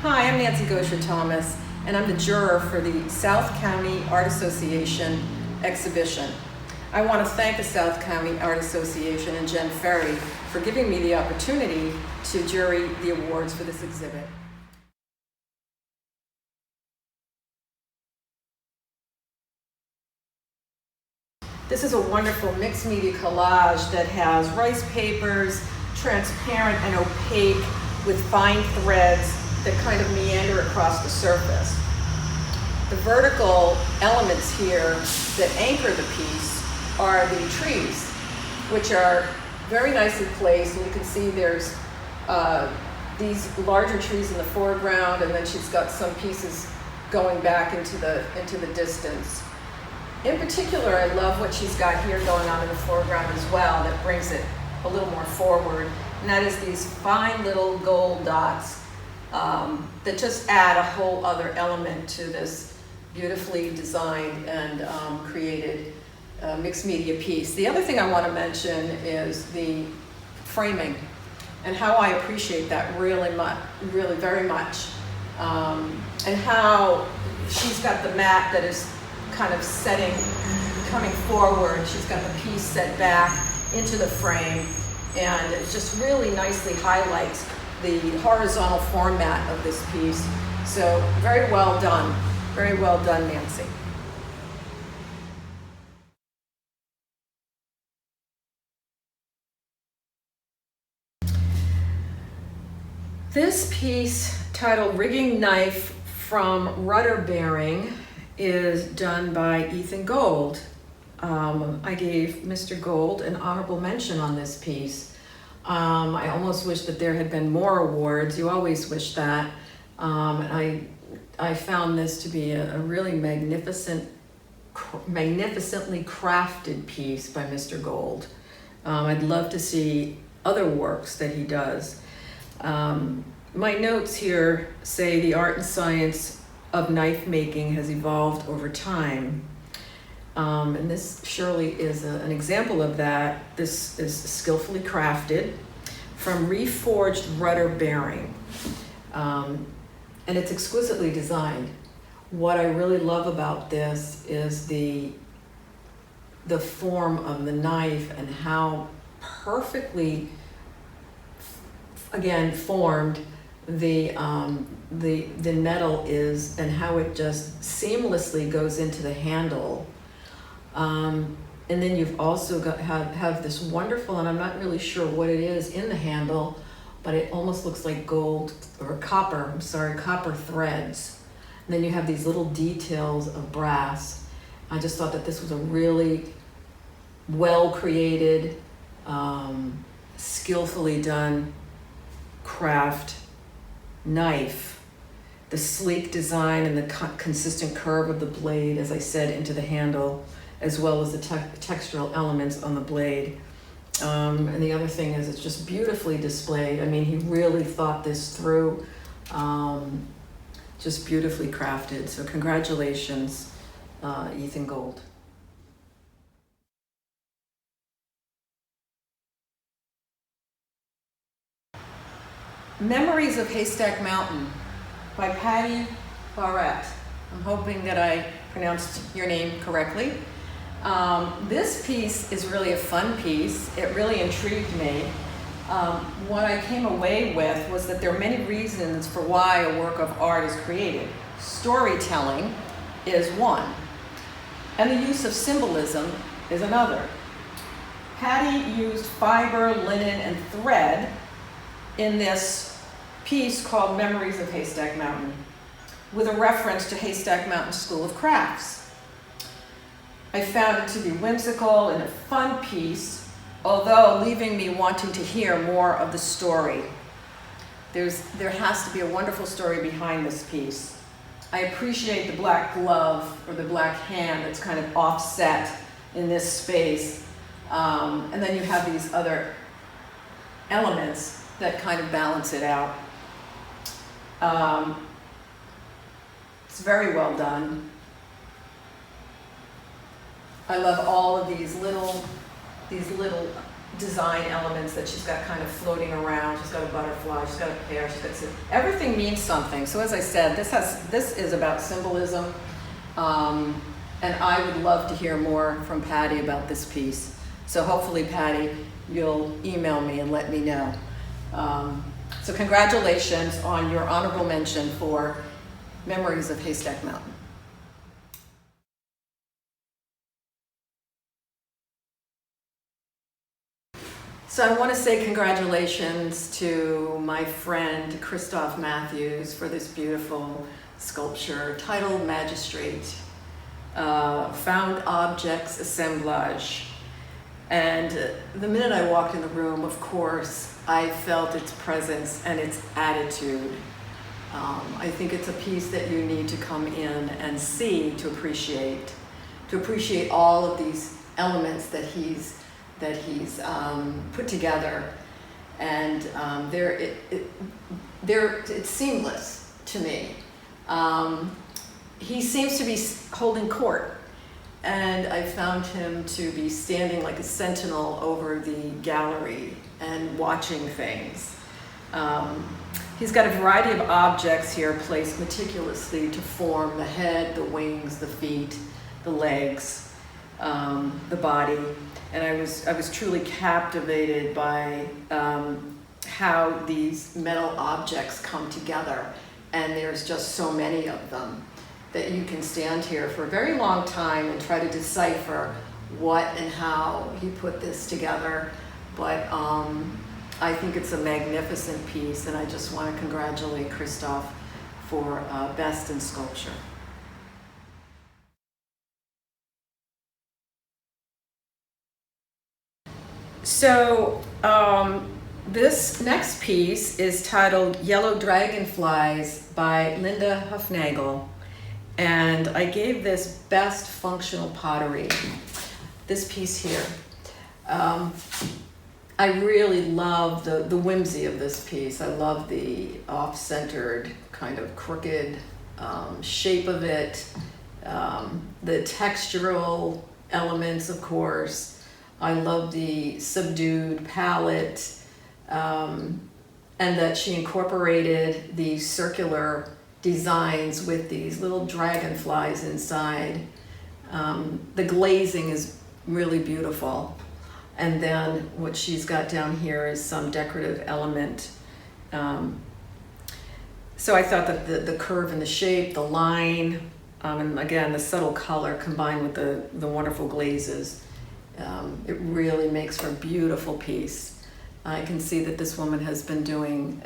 Hi, I'm Nancy Gaucher-Thomas, and I'm the juror for the South County Art Association exhibition. I want to thank the South County Art Association and Jen Ferry for giving me the opportunity to jury the awards for this exhibit. This is a wonderful mixed media collage that has rice papers, transparent and opaque, with fine threads that kind of meander across the surface. The vertical elements here that anchor the piece are the trees, which are very nicely placed, and you can see there's these larger trees in the foreground, and then she's got some pieces going back into the distance. In particular, I love what she's got here going on in the foreground as well that brings it a little more forward, and that is these fine little gold dots that just add a whole other element to this beautifully designed and created mixed media piece. The other thing I want to mention is the framing and how I appreciate that really very much, and how she's got the mat that is kind of coming forward. She's got the piece set back into the frame, and it just really nicely highlights the horizontal format of this piece. So very well done, Nancy. This piece, titled Rigging Knife from Rudder Bearing, is done by Ethan Gold. I gave Mr. Gold an honorable mention on this piece. I almost wish that there had been more awards. You always wish that. And I found this to be a really magnificently crafted piece by Mr. Gold. I'd love to see other works that he does. My notes here say the art and science of knife making has evolved over time. And this surely is an example of that. This is skillfully crafted from reforged rudder bearing. And it's exquisitely designed. What I really love about this is the form of the knife and how perfectly, again, formed the metal is, and how it just seamlessly goes into the handle. And then you've also have this wonderful, and I'm not really sure what it is in the handle, but it almost looks like gold or copper threads. And then you have these little details of brass. I just thought that this was a really well created, skillfully done craft knife. The sleek design and the consistent curve of the blade, as I said, into the handle, as well as the textural elements on the blade. And the other thing is it's just beautifully displayed. I mean, he really thought this through, just beautifully crafted. So congratulations, Ethan Gold. Memories of Haystack Mountain by Patty Barrett. I'm hoping that I pronounced your name correctly. This piece is really a fun piece. It really intrigued me. What I came away with was that there are many reasons for why a work of art is created. Storytelling is one, and the use of symbolism is another. Patty used fiber, linen, and thread in this piece called Memories of Haystack Mountain, with a reference to Haystack Mountain School of Crafts. I found it to be whimsical and a fun piece, although leaving me wanting to hear more of the story. There has to be a wonderful story behind this piece. I appreciate the black glove or the black hand that's kind of offset in this space. And then you have these other elements that kind of balance it out. It's very well done. I love all of these little design elements that she's got kind of floating around. She's got a butterfly, she's got a pear, she's got everything means something. So as I said, this is about symbolism, and I would love to hear more from Patty about this piece. So hopefully, Patty, you'll email me and let me know. So congratulations on your honorable mention for Memories of Haystack Mountain. So I want to say congratulations to my friend Christoph Matthews for this beautiful sculpture titled Magistrate, Found Objects Assemblage. And the minute I walked in the room, of course, I felt its presence and its attitude. I think it's a piece that you need to come in and see to appreciate all of these elements that he's put together, and it's seamless to me. He seems to be holding court, and I found him to be standing like a sentinel over the gallery and watching things. He's got a variety of objects here placed meticulously to form the head, the wings, the feet, the legs, the body. And I was truly captivated by how these metal objects come together. And there's just so many of them that you can stand here for a very long time and try to decipher what and how he put this together. But I think it's a magnificent piece, and I just want to congratulate Christoph for Best in Sculpture. So this next piece is titled Yellow Dragonflies by Linda Hufnagel, and I gave this Best Functional Pottery, this piece here. I really love the whimsy of this piece. I love the off-centered, kind of crooked shape of it, the textural elements, of course. I love the subdued palette, and that she incorporated these circular designs with these little dragonflies inside. The glazing is really beautiful. And then what she's got down here is some decorative element. So I thought that the curve and the shape, the line, and again, the subtle color combined with the wonderful glazes, it really makes for a beautiful piece. I can see that this woman has been doing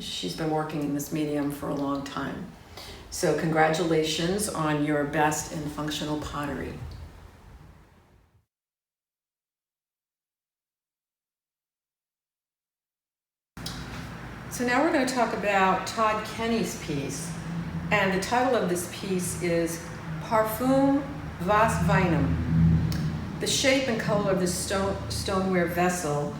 she's been working in this medium for a long time. So congratulations on your Best in Functional Pottery. So now we're going to talk about Todd Kenny's piece, and the title of this piece is Parfum vas Weinam. The shape and color of this stoneware vessel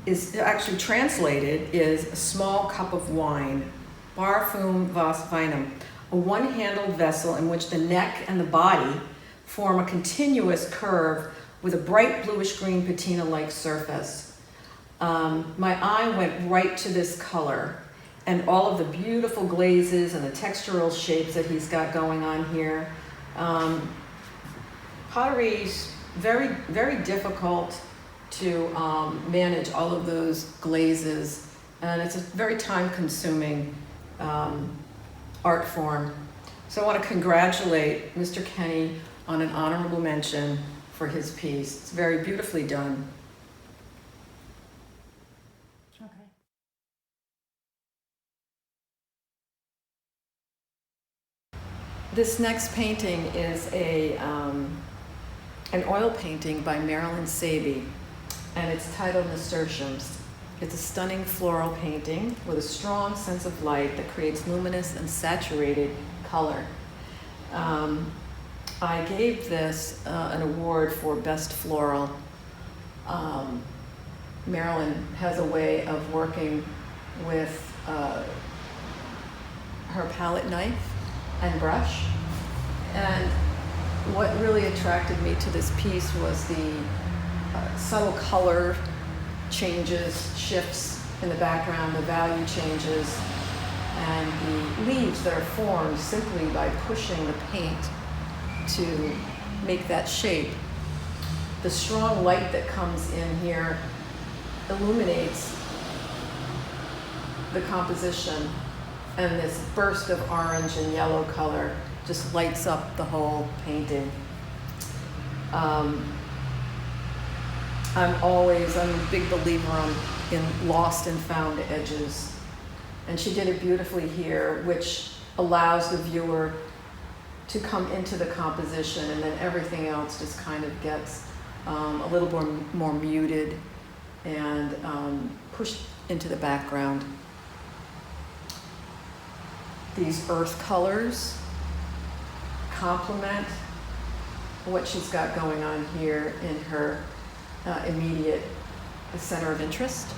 is actually translated is a small cup of wine, Parfum vas Weinam, a one-handled vessel in which the neck and the body form a continuous curve with a bright bluish-green patina-like surface. My eye went right to this color and all of the beautiful glazes and the textural shapes that he's got going on here. Pottery's very, very difficult to manage all of those glazes, and it's a very time-consuming art form. So I want to congratulate Mr. Kenny on an honorable mention for his piece. It's very beautifully done. This next painting is an oil painting by Marilyn Saby, and it's titled Nasturtiums. It's a stunning floral painting with a strong sense of light that creates luminous and saturated color. I gave this an award for Best Floral. Marilyn has a way of working with her palette knife and brush, and what really attracted me to this piece was subtle color changes, shifts in the background, the value changes, and the leaves that are formed simply by pushing the paint to make that shape. The strong light that comes in here illuminates the composition, and this burst of orange and yellow color just lights up the whole painting. I'm a big believer in lost and found edges. And she did it beautifully here, which allows the viewer to come into the composition, and then everything else just kind of gets a little more muted and pushed into the background. These earth colors complement what she's got going on here in her immediate center of interest.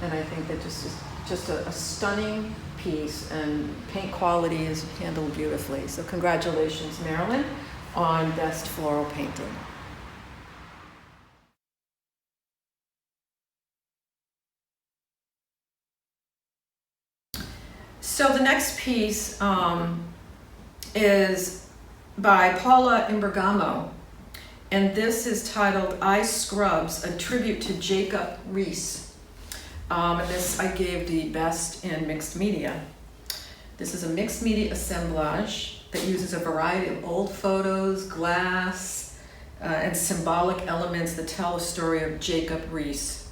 And I think that just a stunning piece, and paint quality is handled beautifully. So congratulations, Marilyn, on Best Floral Painting. So the next piece is by Paula Imbergamo, and this is titled I Scrubs, a tribute to Jacob Riis. And this I gave the best in mixed media. This is a mixed media assemblage that uses a variety of old photos, glass, and symbolic elements that tell a story of Jacob Riis.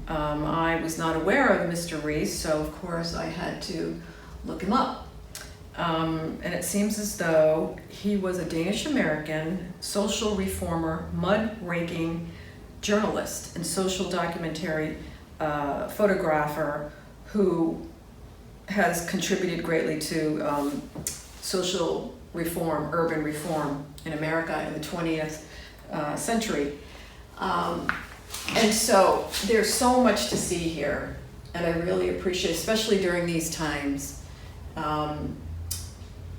I was not aware of Mr. Riis, so of course I had to look him up. And it seems as though he was a Danish-American social reformer, mud-raking journalist, and social documentary photographer who has contributed greatly to social reform, urban reform in America in the 20th century. And so there's so much to see here, and I really appreciate, especially during these times.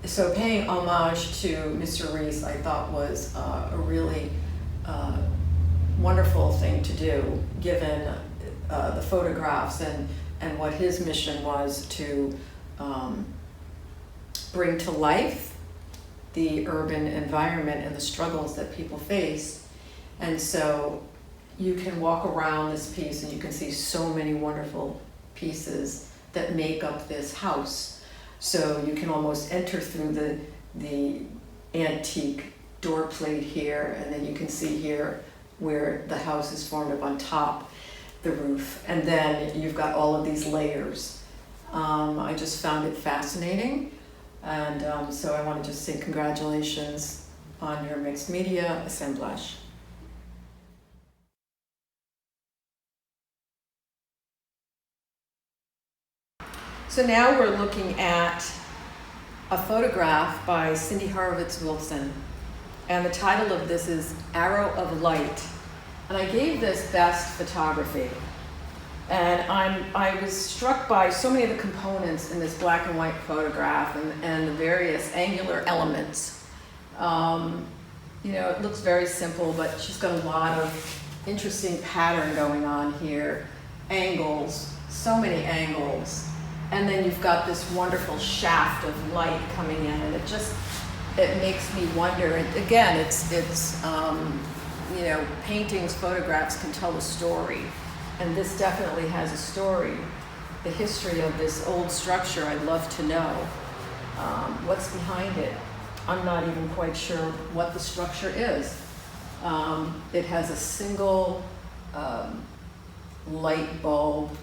So paying homage to Mr. Riis, I thought, was a really wonderful thing to do, given the photographs and what his mission was to bring to life the urban environment and the struggles that people face. And so you can walk around this piece and you can see so many wonderful pieces that make up this house. So you can almost enter through the antique door plate here, and then you can see here where the house is formed up on top, the roof, and then you've got all of these layers. I just found it fascinating, and so I want to just say congratulations on your mixed media assemblage. So now we're looking at a photograph by Cindy Horowitz-Wilson, and the title of this is Arrow of Light. And I gave this best photography. And I was struck by so many of the components in this black and white photograph and the various angular elements. It looks very simple, but she's got a lot of interesting pattern going on here. Angles, so many angles. And then you've got this wonderful shaft of light coming in, and it makes me wonder. And again, it's paintings, photographs can tell a story, and this definitely has a story. The history of this old structure, I'd love to know. What's behind it? I'm not even quite sure what the structure is. It has a single light bulb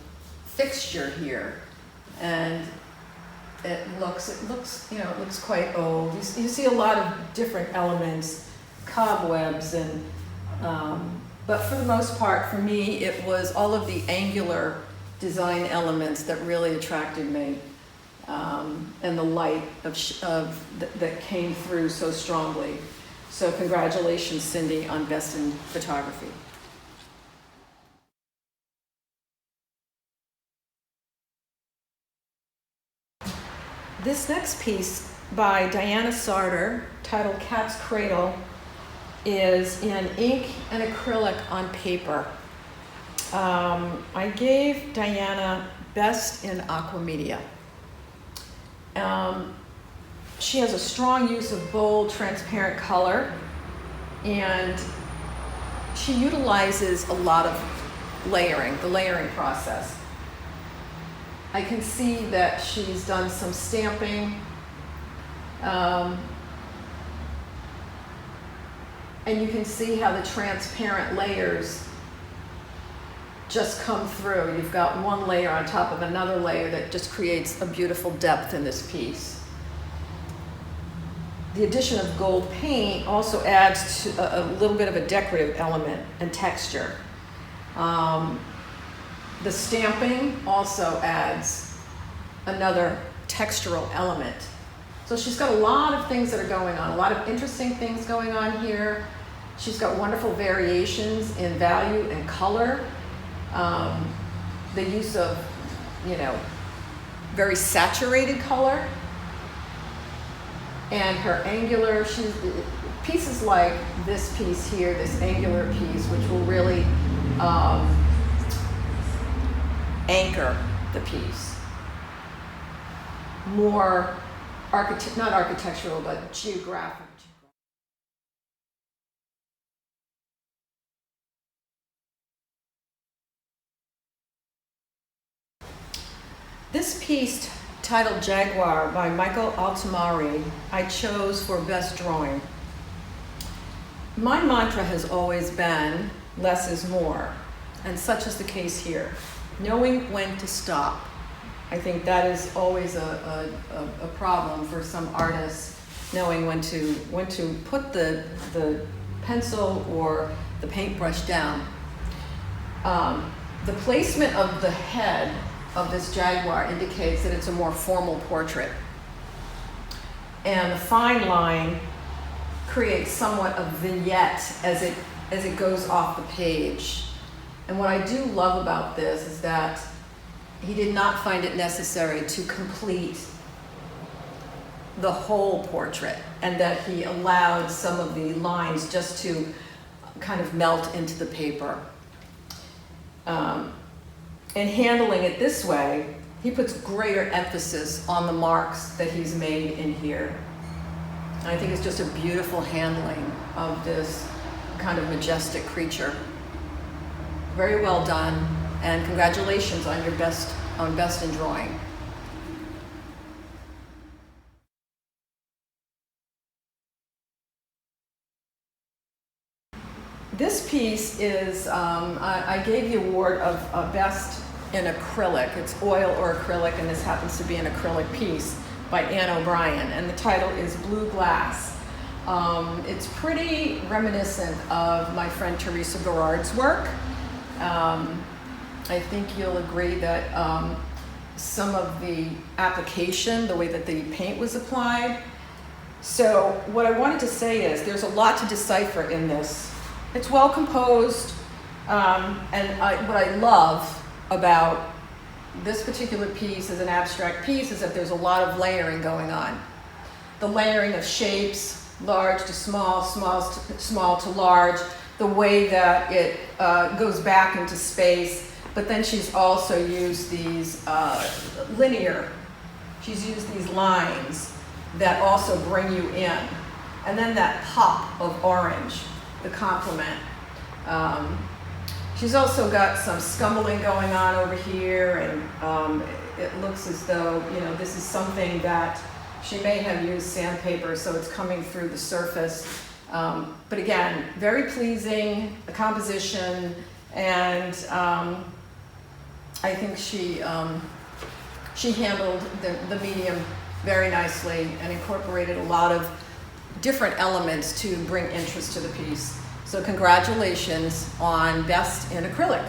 fixture here, and it looks quite old. You see a lot of different elements, cobwebs, and but for the most part, for me, it was all of the angular design elements that really attracted me, and the light that came through so strongly. So congratulations, Cindy, on Best in Photography. This next piece by Diana Sarter, titled Cat's Cradle, is in ink and acrylic on paper. I gave Diana Best in Aqua Media. She has a strong use of bold, transparent color, and she utilizes a lot of layering, the layering process. I can see that she's done some stamping, and you can see how the transparent layers just come through. You've got one layer on top of another layer that just creates a beautiful depth in this piece. The addition of gold paint also adds to a little bit of a decorative element and texture. The stamping also adds another textural element. So she's got a lot of things that are going on, a lot of interesting things going on here. She's got wonderful variations in value and color. The use of, very saturated color. And her angular, pieces like this piece here, this angular piece, which will really anchor the piece. More, not architectural, but geographic. This piece, titled Jaguar by Michael Altamari, I chose for best drawing. My mantra has always been less is more, and such is the case here. Knowing when to stop. I think that is always a problem for some artists, knowing when to put the pencil or the paintbrush down. The placement of the head of this jaguar indicates that it's a more formal portrait. And the fine line creates somewhat of vignette as it goes off the page. And what I do love about this is that he did not find it necessary to complete the whole portrait, and that he allowed some of the lines just to kind of melt into the paper. In handling it this way, he puts greater emphasis on the marks that he's made in here. And I think it's just a beautiful handling of this kind of majestic creature. Very well done, and congratulations on your best in drawing. This piece is, I gave the award of best in acrylic. It's oil or acrylic, and this happens to be an acrylic piece by Anne O'Brien, and the title is Blue Glass. It's pretty reminiscent of my friend Teresa Garrard's work. I think you'll agree that some of the application, the way that the paint was applied. So what I wanted to say is there's a lot to decipher in this. It's well composed, and what I love about this particular piece as an abstract piece is that there's a lot of layering going on. The layering of shapes, large to small, small to large, the way that it goes back into space, but then she's also used these she's used these lines that also bring you in. And then that pop of orange, the complement. She's also got some scumbling going on over here, and it looks as though, this is something that she may have used sandpaper, so it's coming through the surface. But again, very pleasing, the composition, and I think she handled the medium very nicely and incorporated a lot of different elements to bring interest to the piece. So congratulations on Best in Acrylic.